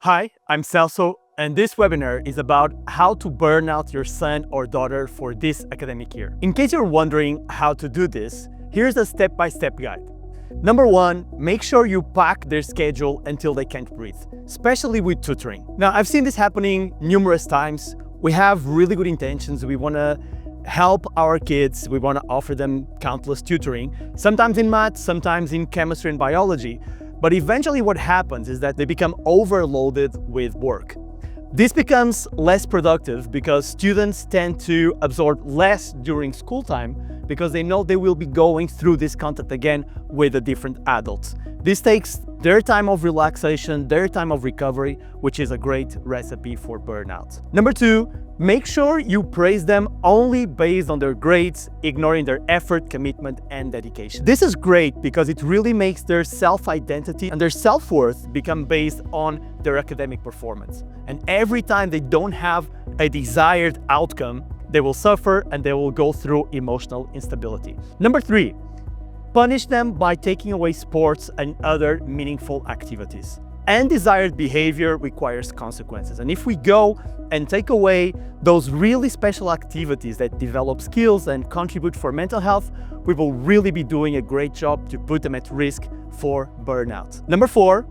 Hi, I'm Celso, and this webinar is about how to burn out your son or daughter for this academic year. In case you're wondering how to do this, here's a step-by-step guide. Number one, make sure you pack their schedule until they can't breathe, especially with tutoring. Now, I've seen this happening numerous times. We have really good intentions. We want to help our kids. We want to offer them countless tutoring, sometimes in math, sometimes in chemistry and biology. But eventually what happens is that they become overloaded with work. This becomes less productive because students tend to absorb less during school time because they know they will be going through this content again with a different adult. This takes their time of relaxation, their time of recovery, which is a great recipe for burnout. Number two, make sure you praise them only based on their grades, ignoring their effort, commitment, and dedication. This is great because it really makes their self-identity and their self-worth become based on their academic performance. And every time they don't have a desired outcome, they will suffer and they will go through emotional instability. Number three, punish them by taking away sports and other meaningful activities. Undesired behavior requires consequences. And if we go and take away those really special activities that develop skills and contribute for mental health, we will really be doing a great job to put them at risk for burnout. Number four,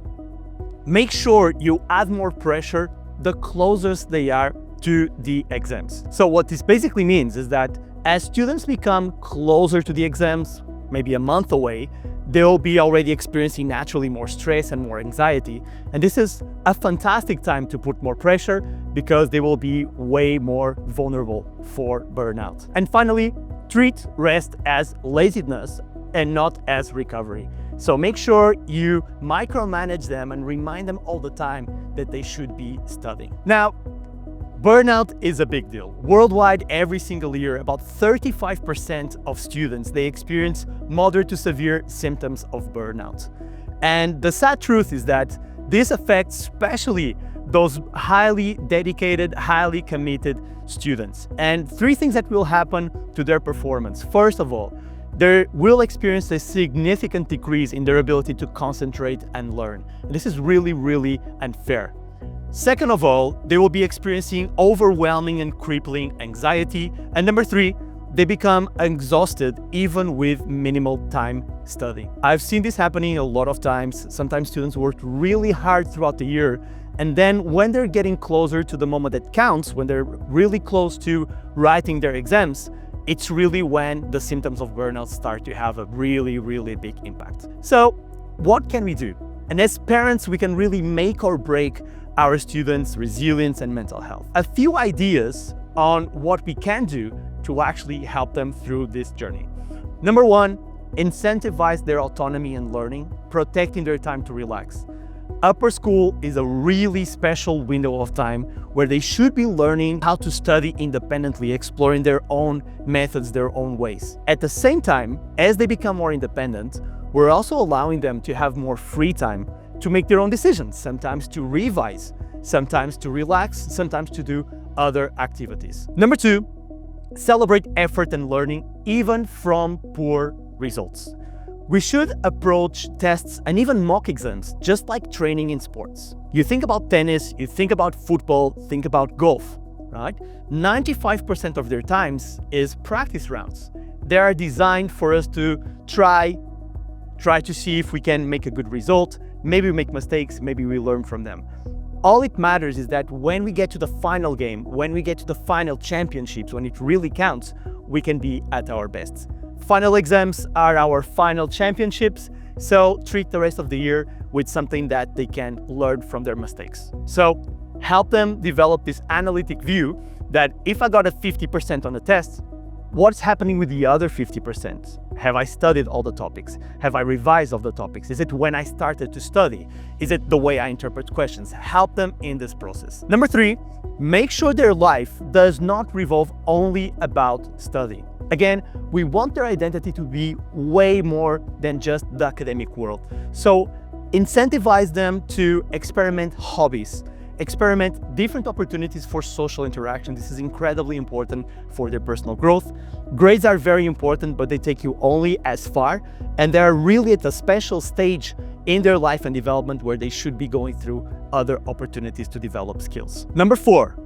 make sure you add more pressure the closest they are to the exams. So what this basically means is that as students become closer to the exams, maybe a month away, they'll be already experiencing naturally more stress and more anxiety. And this is a fantastic time to put more pressure because they will be way more vulnerable for burnout. And finally, treat rest as laziness and not as recovery. So make sure you micromanage them and remind them all the time that they should be studying. Now, burnout is a big deal. Worldwide, every single year, about 35% of students, they experience moderate to severe symptoms of burnout. And the sad truth is that this affects especially those highly dedicated, highly committed students. And three things that will happen to their performance. First of all, they will experience a significant decrease in their ability to concentrate and learn. This is really, really unfair. Second of all, they will be experiencing overwhelming and crippling anxiety. And number three, they become exhausted even with minimal time studying. I've seen this happening a lot of times. Sometimes students work really hard throughout the year. And then when they're getting closer to the moment that counts, when they're really close to writing their exams, it's really when the symptoms of burnout start to have a really, really big impact. So what can we do? And as parents, we can really make or break our students' resilience and mental health. A few ideas on what we can do to actually help them through this journey. Number one, incentivize their autonomy and learning, protecting their time to relax. Upper school is a really special window of time where they should be learning how to study independently, exploring their own methods, their own ways. At the same time, as they become more independent, we're also allowing them to have more free time to make their own decisions, sometimes to revise, sometimes to relax, sometimes to do other activities. Number two, celebrate effort and learning even from poor results. We should approach tests and even mock exams just like training in sports. You think about tennis, you think about football, think about golf, right? 95% of their times is practice rounds. They are designed for us to try to see if we can make a good result. Maybe we make mistakes, maybe we learn from them. All it matters is that when we get to the final game, when we get to the final championships, when it really counts, we can be at our best. Final exams are our final championships, so treat the rest of the year with something that they can learn from their mistakes. So help them develop this analytic view that if I got a 50% on the test, what's happening with the other 50%? Have I studied all the topics? Have I revised all the topics? Is it when I started to study? Is it the way I interpret questions? Help them in this process. Number three, make sure their life does not revolve only about studying. Again, we want their identity to be way more than just the academic world. So incentivize them to experiment hobbies, experiment different opportunities for social interaction. This is incredibly important for their personal growth. Grades are very important, but they take you only as far, and they are really at a special stage in their life and development where they should be going through other opportunities to develop skills. Number 4,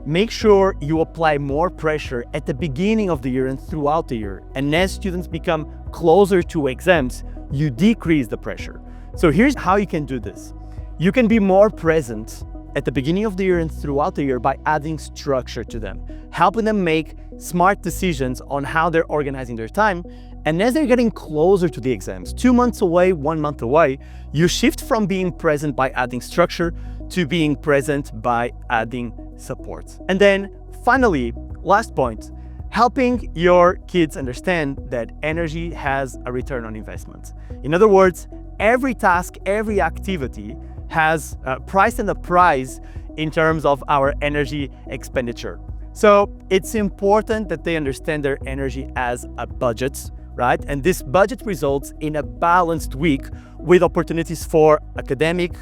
make sure you apply more pressure at the beginning of the year and throughout the year. And as students become closer to exams, you decrease the pressure. So here's how you can do this. You can be more present at the beginning of the year and throughout the year by adding structure to them, helping them make smart decisions on how they're organizing their time. And as they're getting closer to the exams, 2 months away, 1 month away, you shift from being present by adding structure to being present by adding support. And then finally, last point, helping your kids understand that energy has a return on investment. In other words, every task, every activity has a price and a price in terms of our energy expenditure. So it's important that they understand their energy as a budget, right? And this budget results in a balanced week with opportunities for academic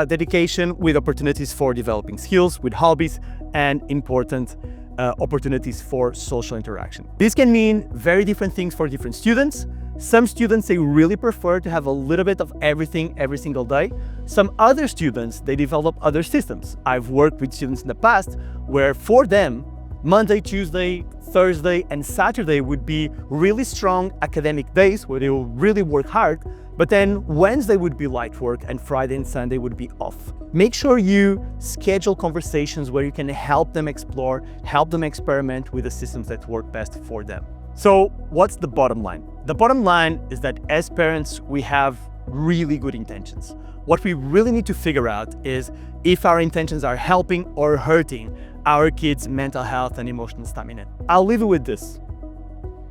dedication, with opportunities for developing skills, with hobbies, and important opportunities for social interaction. This can mean very different things for different students. Some students, they really prefer to have a little bit of everything every single day. Some other students, they develop other systems. I've worked with students in the past where for them, Monday, Tuesday, Thursday, and Saturday would be really strong academic days where they will really work hard, but then Wednesday would be light work and Friday and Sunday would be off. Make sure you schedule conversations where you can help them explore, help them experiment with the systems that work best for them. So what's the bottom line? The bottom line is that as parents, we have really good intentions. What we really need to figure out is if our intentions are helping or hurting our kids' mental health and emotional stamina. I'll leave you with this.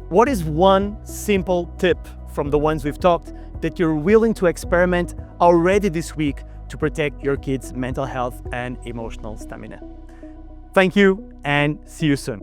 What is one simple tip from the ones we've talked that you're willing to experiment already this week to protect your kids' mental health and emotional stamina? Thank you and see you soon.